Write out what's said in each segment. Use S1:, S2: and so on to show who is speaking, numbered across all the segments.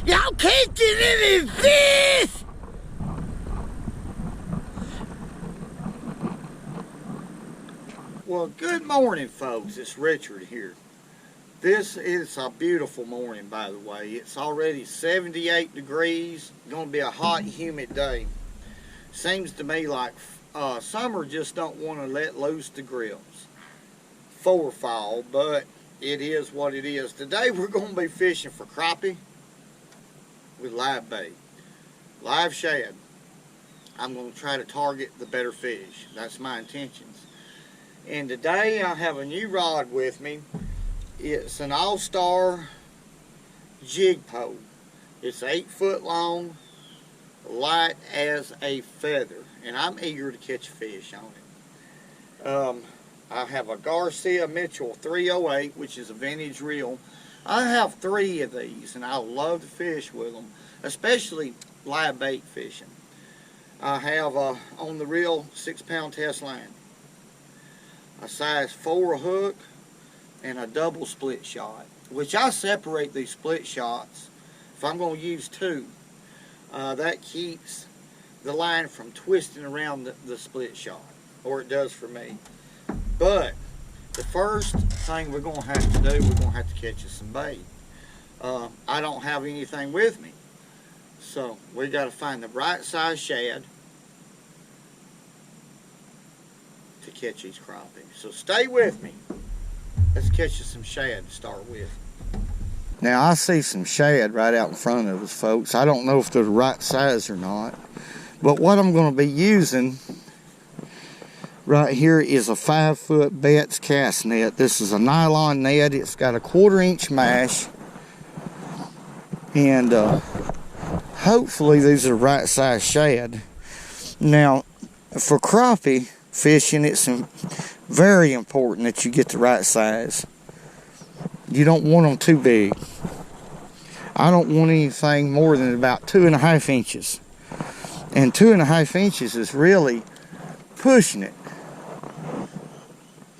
S1: Y'all catching any fish? Well, good morning, folks. It's Richard here. This is a beautiful morning, by the way. It's already 78 degrees. Going to be a hot, humid day. Seems to me like summer just don't want to let loose the grills for fall, but it is what it is. Today we're going to be fishing for crappie with live bait, live shad. I'm going to try to target the better fish. That's my intentions. And today I have a new rod with me. It's an all-star jig pole. It's 8 foot long, light as a feather, and I'm eager to catch a fish on it. I have a Garcia Mitchell 308, which is a vintage reel. I have 3 of these, and I love to fish with them, especially live bait fishing. I have on the reel 6-pound test line, a size 4 hook, and a double split shot, which I separate these split shots if I'm going to use 2. That keeps the line from twisting around the split shot, or it does for me. But the first thing we're going to have to do, we're going to have to catch us some bait. I don't have anything with me, so we got to find the right size shad to catch these crappie. So stay with me. Let's catch us some shad to start with. Now I see some shad right out in front of us, folks. I don't know if they're the right size or not, but what I'm going to be using right here is a 5-foot Betts cast net. This is a nylon net. It's got a 1/4 inch mash, and hopefully these are the right size shad. Now for crappie fishing, it's very important that you get the right size. You don't want them too big. I don't want anything more than about 2.5 inches. And 2.5 inches is really pushing it.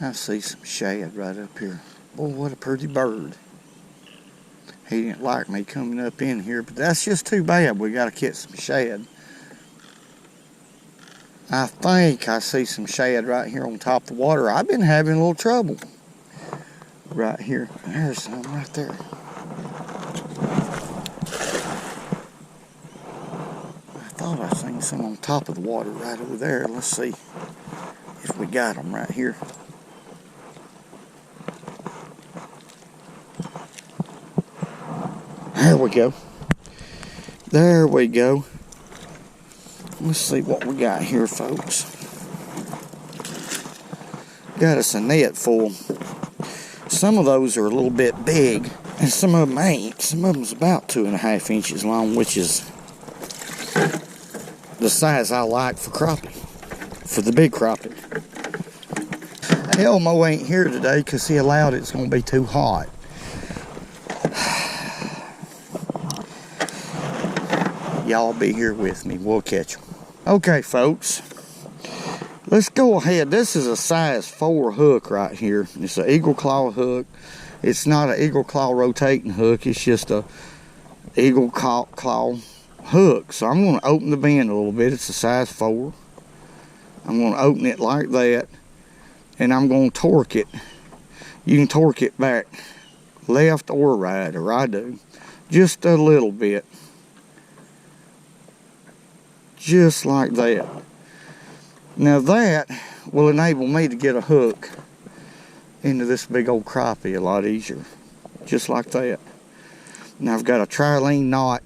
S1: I see some shad right up here. Boy, what a pretty bird. He didn't like me coming up in here, but that's just too bad. We got to catch some shad. I think I see some shad right here on top of the water. I've been having a little trouble right here. There's some right there. I thought I seen some on top of the water right over there. Let's see if we got them right here. There we go. There we go. Let's see what we got here, folks. Got us a net full. Some of those are a little bit big, and some of them ain't. Some of them's about 2.5 inches long, which is the size I like for crappie, for the big crappie. Elmo ain't here today because he allowed it's going to be too hot. Y'all be here with me. We'll catch them. Okay, folks. Let's go ahead. This is a size 4 hook right here. It's an eagle claw hook. It's not an eagle claw rotating hook. It's just a eagle claw hook. So I'm going to open the bend a little bit. It's a size 4. I'm going to open it like that, and I'm going to torque it. You can torque it back left or right, or I do. Just a little bit. Just like that. Now that will enable me to get a hook into this big old crappie a lot easier. Just like that. Now I've got a trilene knot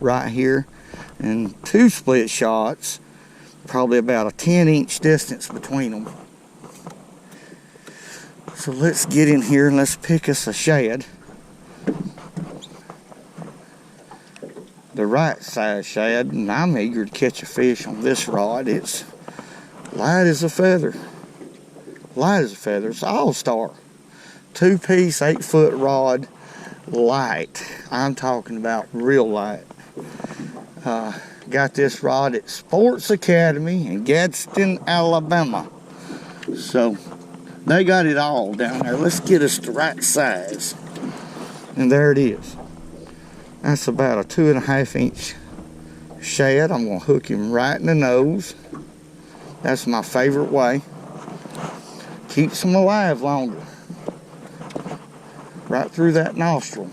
S1: right here and 2 split shots, probably about a 10-inch distance between them. So let's get in here and let's pick us a shad. The right size shad, and I'm eager to catch a fish on this rod. It's light as a feather. Light as a feather. It's all-star. 2-piece, 8-foot rod. Light. I'm talking about real light. Got this rod at Sports Academy in Gadsden, Alabama. So they got it all down there. Let's get us the right size. And there it is. That's about a 2.5 inch shad. I'm going to hook him right in the nose. That's my favorite way. Keeps them alive longer. Right through that nostril.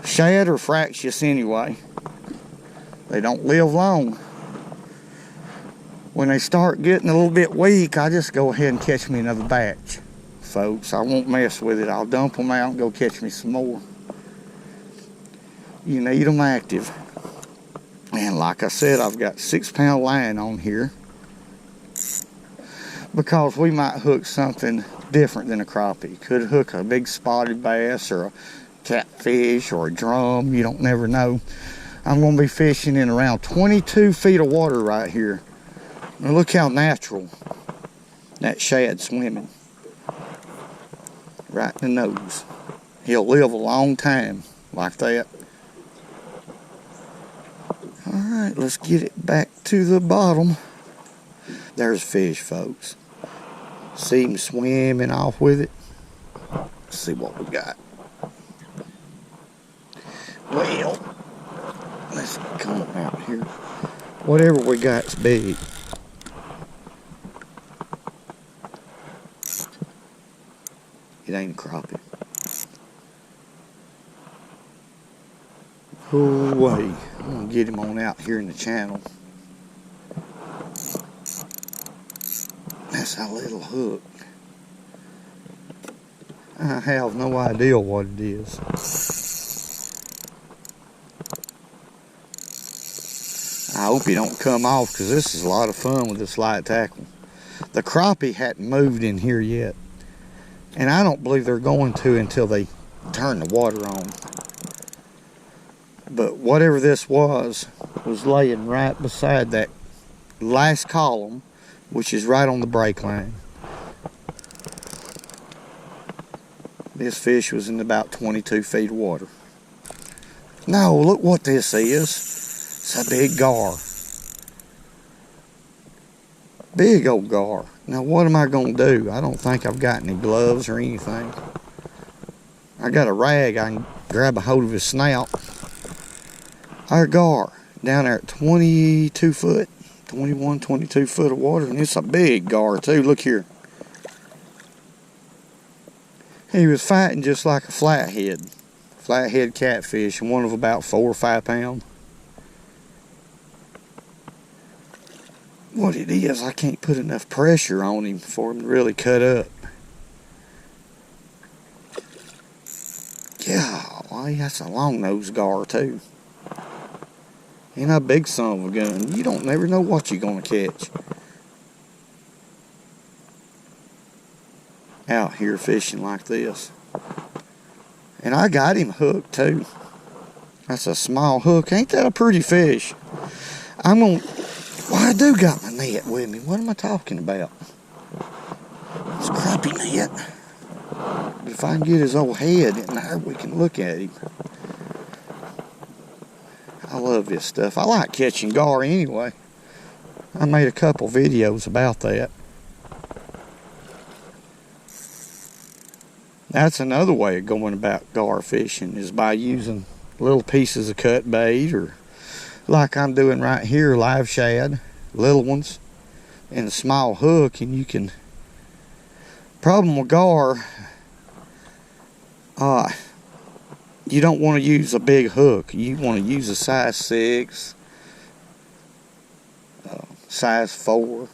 S1: Shad are fractious anyway. They don't live long. When they start getting a little bit weak, I just go ahead and catch me another batch, folks. I won't mess with it. I'll dump them out and go catch me some more. You need them active. And like I said, I've got 6-pound line on here because we might hook something different than a crappie. Could hook a big spotted bass or a catfish or a drum. You don't never know. I'm going to be fishing in around 22 feet of water right here. Now look how natural that shad's swimming. Right in the nose. He'll live a long time like that. Alright, let's get it back to the bottom. There's fish, folks. See him swimming off with it. Let's see what we got. Well, let's come out here. Whatever we got's big. It ain't a crappie. Oh, wait. I'm going to get him on out here in the channel. That's a little hook. I have no idea what it is. I hope he don't come off because this is a lot of fun with this light tackle. The crappie hadn't moved in here yet. And I don't believe they're going to until they turn the water on. But whatever this was laying right beside that last column, which is right on the break line. This fish was in about 22 feet of water. No, look what this is. It's a big gar. Big old gar. Now what am I going to do? I don't think I've got any gloves or anything. I got a rag. I can grab a hold of his snout. Our gar down there at 22 foot, 21, 22 foot of water, and it's a big gar too. Look here. He was fighting just like a flathead catfish, and one of about 4 or 5 pounds. What it is, I can't put enough pressure on him for him to really cut up. Golly, that's a long-nosed gar too. And a big son of a gun. You don't never know what you're going to catch. Out here fishing like this. And I got him hooked too. That's a small hook. Ain't that a pretty fish? Well, I do got my net with me. What am I talking about? It's a crappie net. But if I can get his old head in there, we can look at him. I love this stuff. I like catching gar anyway. I made a couple videos about that. That's another way of going about gar fishing, is by using little pieces of cut bait, or like I'm doing right here, live shad, little ones, and a small hook. And you can, problem with gar, you don't want to use a big hook. You want to use a size 6, size 4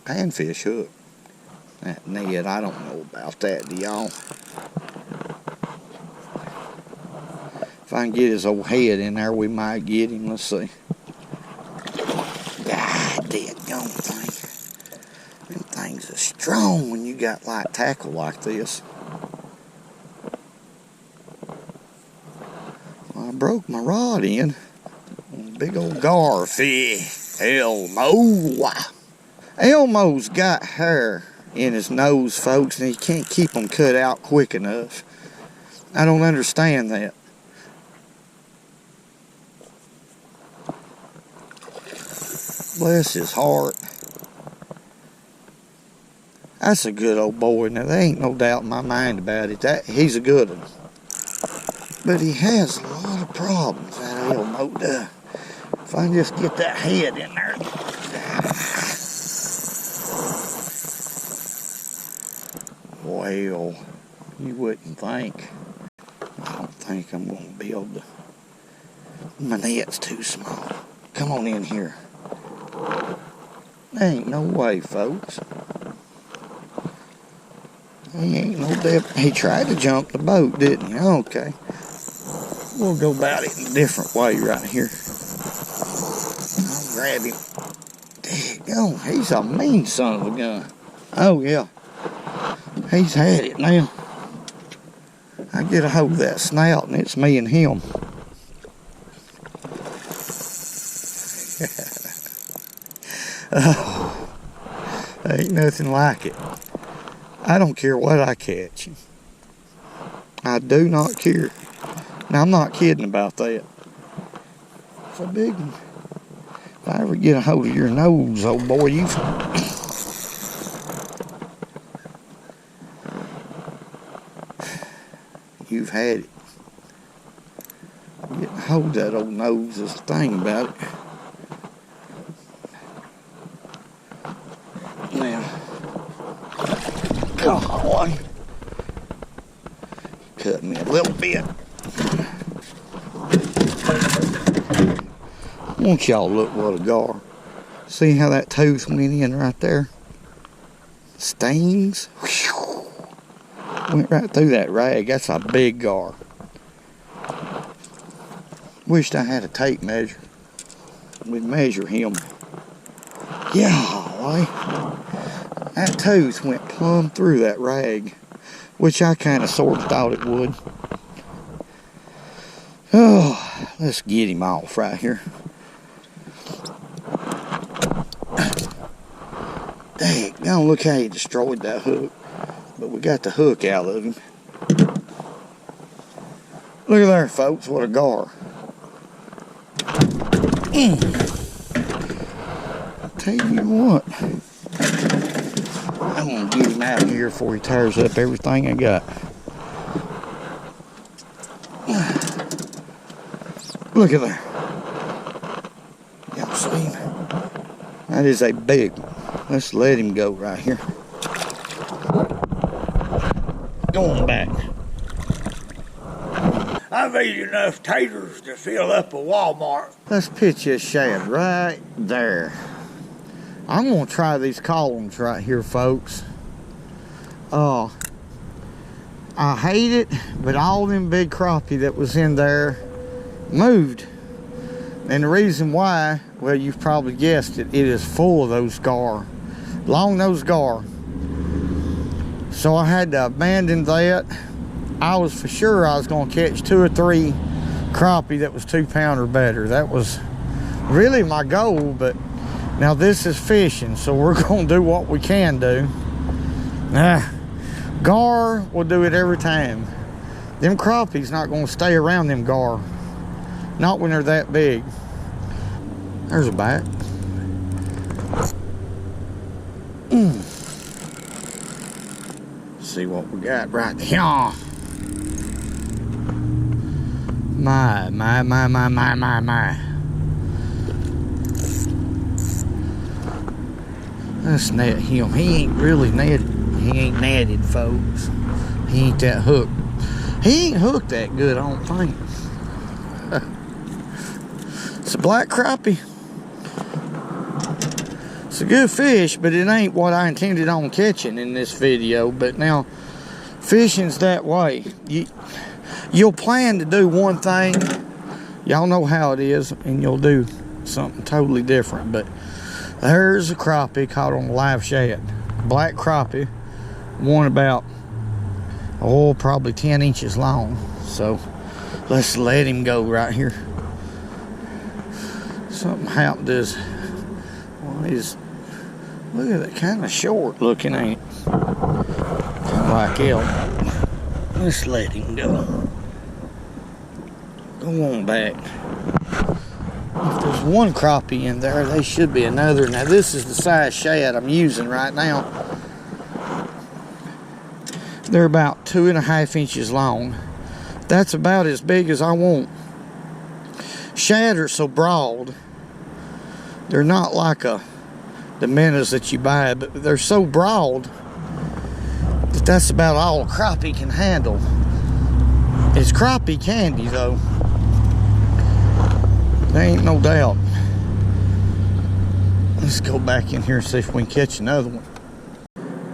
S1: panfish hook. That net, I don't know about that, do y'all? If I can get his old head in there, we might get him. Let's see. God, dead-gone thing. Them things are strong when you got light tackle like this. I broke my rod in. Big old gar fish. Elmo. Elmo's got hair in his nose, folks, and he can't keep them cut out quick enough. I don't understand that. Bless his heart. That's a good old boy. Now, there ain't no doubt in my mind about it. He's a good one. But he has a lot of problems, that little moat does. If I can just get that head in there. Well, you wouldn't think. I don't think I'm going to be able to. My net's too small. Come on in here. There ain't no way, folks. He ain't no depth. He tried to jump the boat, didn't he? Okay. We'll go about it in a different way right here. I'll grab him. Daggone, he's a mean son of a gun. Oh, yeah. He's had it now. I get a hold of that snout and it's me and him. Oh, ain't nothing like it. I don't care what I catch. I do not care. Now, I'm not kidding about that. It's a big one. If I ever get a hold of your nose, old boy, you've had it. Getting a hold of that old nose is the thing about it. Now, golly, cut me a little bit. I want y'all to look what a gar. See how that tooth went in right there? Stings. Went right through that rag. That's a big gar. Wished I had a tape measure. We'd measure him. Golly. That tooth went plumb through that rag, which I kind of sort of thought it would. Oh, let's get him off right here. Daggone, look how he destroyed that hook. But we got the hook out of him. Look at there, folks, what a gar. I'll tell you what. I'm going to get him out of here before he tears up everything I got. Look at there. Y'all see him? That is a big one. Let's let him go right here. Going back.
S2: I've ate enough taters to fill up a Walmart.
S1: Let's pitch this shad right there. I'm going to try these columns right here, folks. I hate it, but all them big crappie that was in there moved. And the reason why, well, you've probably guessed it, it is full of those gar. Long-nosed gar. So I had to abandon that. I was for sure I was going to catch 2 or 3 crappie that was 2 pound or better. That was really my goal, but now this is fishing, so we're going to do what we can do. Gar will do it every time. Them crappie's not going to stay around them gar. Not when they're that big. There's a bite. See what we got right here. My. Let's net him. He ain't really netted. He ain't netted, folks. He ain't that hooked. He ain't hooked that good, I don't think. It's a black crappie. It's a good fish, but it ain't what I intended on catching in this video. But now, fishing's that way. You'll plan to do one thing, y'all know how it is, and you'll do something totally different. But there's a crappie caught on a live shad. Black crappie, one about, probably 10 inches long. So let's let him go right here. Something happened to his, look at that, kind of short looking, ain't it? Kind of like elk. Let's let him go. Go on back. If there's one crappie in there, there should be another. Now this is the size shad I'm using right now. They're about 2.5 inches long, That's about as big as I want. Shad are so broad. They're not like the minnows that you buy, but they're so broad that that's about all a crappie can handle. It's crappie candy though. There ain't no doubt. Let's go back in here and see if we can catch another one.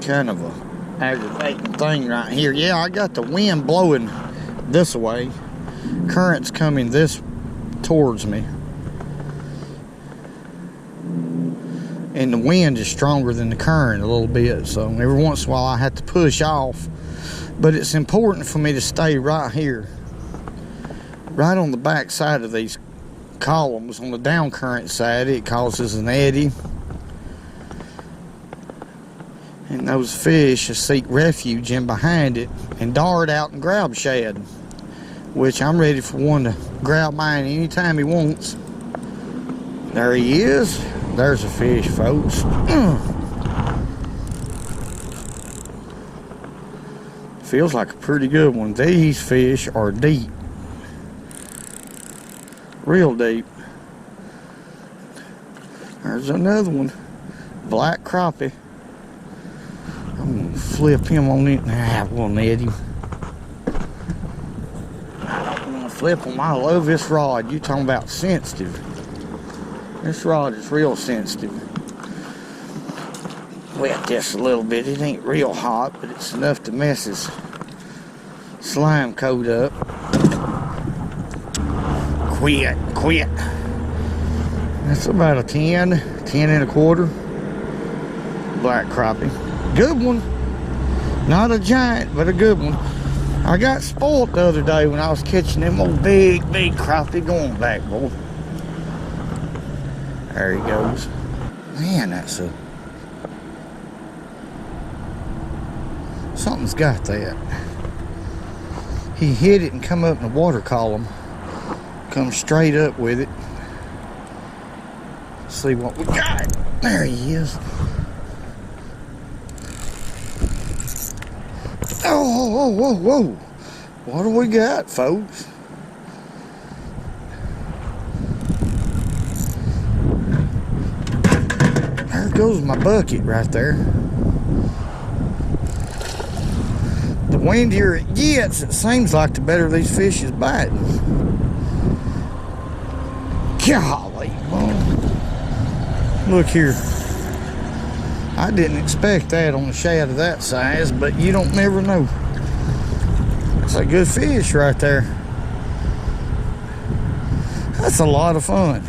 S1: Kind of a aggravating thing right here. Yeah, I got the wind blowing this way. Current's coming this towards me. And the wind is stronger than the current a little bit, so every once in a while I have to push off. But it's important for me to stay right here, right on the back side of these columns. On the down current side, it causes an eddy, and those fish seek refuge in behind it and dart out and grab shad, which I'm ready for one to grab mine anytime he wants. There he is. There's a fish, folks. Feels like a pretty good one. These fish are deep. Real deep. There's another one. Black crappie. I'm gonna flip him on it. Nah, I won't net him. I'm gonna flip him. I love this rod. You talking about sensitive. This rod is real sensitive. Wet this a little bit. It ain't real hot, but it's enough to mess his slime coat up. Quit. That's about a 10 and a quarter. Black crappie. Good one. Not a giant, but a good one. I got spoiled the other day when I was catching them old big crappie. Going back, boy. There he goes. Man, that's a... Something's got that. He hit it and come up in the water column. Come straight up with it. See what we got. There he is. Oh, whoa. What do we got, folks? There goes my bucket right there. The windier it gets, it seems like the better these fish is biting. Golly, look here. I didn't expect that on a shad of that size, but you don't never know. It's a good fish right there. That's a lot of fun.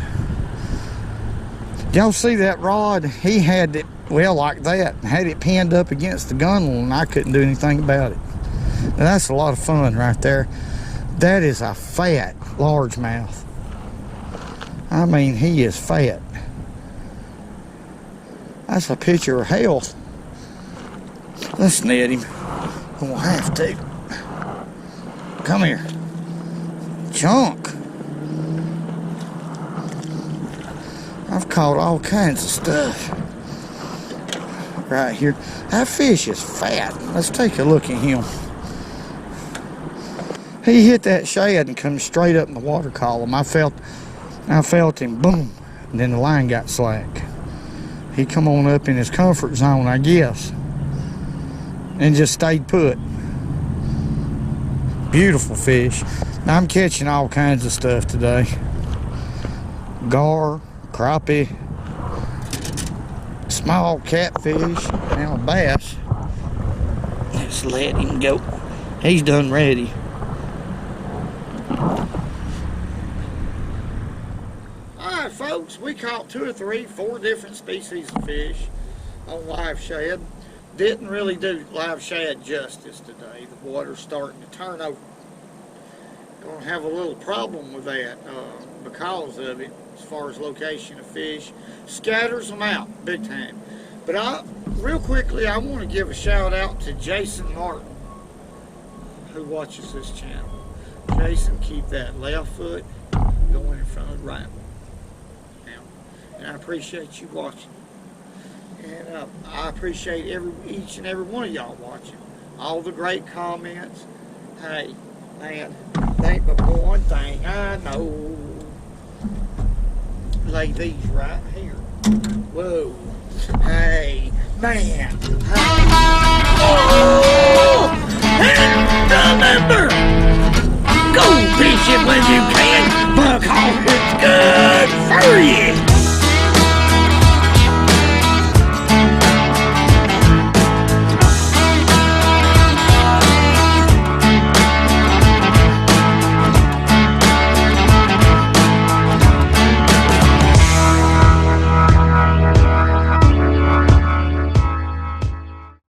S1: Y'all see that rod? He had it, well, like that, had it pinned up against the gunnel, and I couldn't do anything about it. Now, that's a lot of fun right there. That is a fat largemouth. I mean, he is fat. That's a picture of health. Let's net him. We'll have to. Come here. Chunk. I've caught all kinds of stuff right here. That fish is fat. Let's take a look at him. He hit that shad and come straight up in the water column. I felt him, boom, and then the line got slack. He come on up in his comfort zone, I guess, and just stayed put. Beautiful fish. Now, I'm catching all kinds of stuff today. Gar, crappie, small catfish, now a bass. Let's let him go. He's done ready. Alright, folks, we caught 2 or 3, 4 different species of fish on live shad. Didn't really do live shad justice today. The water's starting to turn over. Gonna have a little problem with that because of it, as far as location of fish. Scatters them out big time. But real quickly, I want to give a shout out to Jason Martin, who watches this channel. Jason, keep that left foot going in front of the right one. Now, and I appreciate you watching. And I appreciate each and every one of y'all watching. All the great comments. Hey, Man, think but one thing I know. Lay these right here. Whoa. Hey, man. Hey.